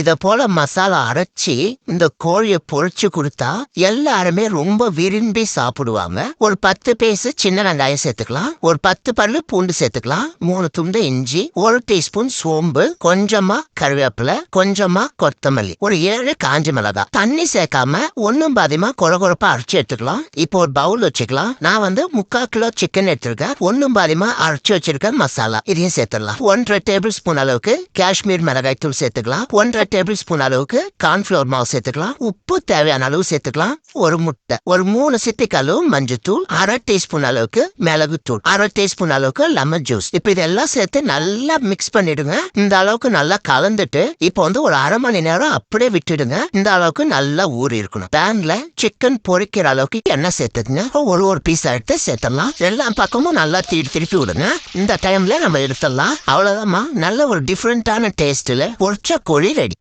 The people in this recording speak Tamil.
இத போல மசாலா அரைச்சி இந்த கோழியை பொரிச்சு கொடுத்தா எல்லாருமே ரொம்ப விரும்பி சாப்பிடுவாங்க. ஒரு 10 பீஸ் சின்ன வெங்காயம் சேர்த்துக்கலாம், ஒரு 10 பல்லு பூண்டு சேர்த்துக்கலாம், 3 துண்டு இஞ்சி, 1 டீஸ்பூன் சோம்பு, கொஞ்சமா கருவேப்பிலை, கொஞ்சமா கொத்தமல்லி, ஒரு 7 காஞ்ச மிளகாய். தண்ணி சேர்க்காம ஒன்னும் பாதியமா கொழகொழப்பா அரைச்சி எடுத்துக்கலாம். இப்போ ஒரு பவுல் வச்சுக்கலாம். நான் 3/4 கிலோ சிக்கன் எடுத்திருக்கேன். ஒன்னும் பாதியமா அரைச்சி வச்சிருக்க மசாலா இதையும் சேர்த்துடலாம். 1.5 டேபிள் ஸ்பூன் அளவுக்கு காஷ்மீர் மிளகாய் தூள் சேர்த்துக்கலாம். 1.5 டேபிள் ஸ்பூன் அளவுக்கு கார்ன்ஃபிளவர் மாவு சேர்த்துக்கலாம். உப்பு தேவையான அளவு சேர்த்துக்கலாம். ஒரு முட்டை, ஒரு 3 சிட்டிக்கு அளவு மஞ்சத்தூள், 1/2 டீஸ்பூன் அளவுக்கு மிளகு தூள், 1/2 டீஸ்பூன் அளவுக்கு லெமன் ஜூஸ். இப்ப இதெல்லாம் சேர்த்து நல்லா மிக்ஸ் பண்ணிடுங்க. இந்த அளவுக்கு நல்லா கலந்துட்டு இப்போ ஒரு 1/2 மணி நேரம் அப்படியே விட்டுடுங்க. இந்த அளவுக்கு நல்லா ஊறி இருக்கணும். பேன்ல சிக்கன் பொரிக்கிற அளவுக்கு எண்ணெய் சேர்த்துக்குங்க. ஒரு பீஸ் எடுத்து சேர்த்துடலாம். எல்லா பக்கமும் நல்லா திருப்பி விடுங்க. இந்த டைம்ல நம்ம எடுத்துடலாம். அவ்வளவுதான்மா, நல்ல ஒரு டிஃப்ரெண்டான டேஸ்ட்ல பொரிச்ச கோழி ரெடி.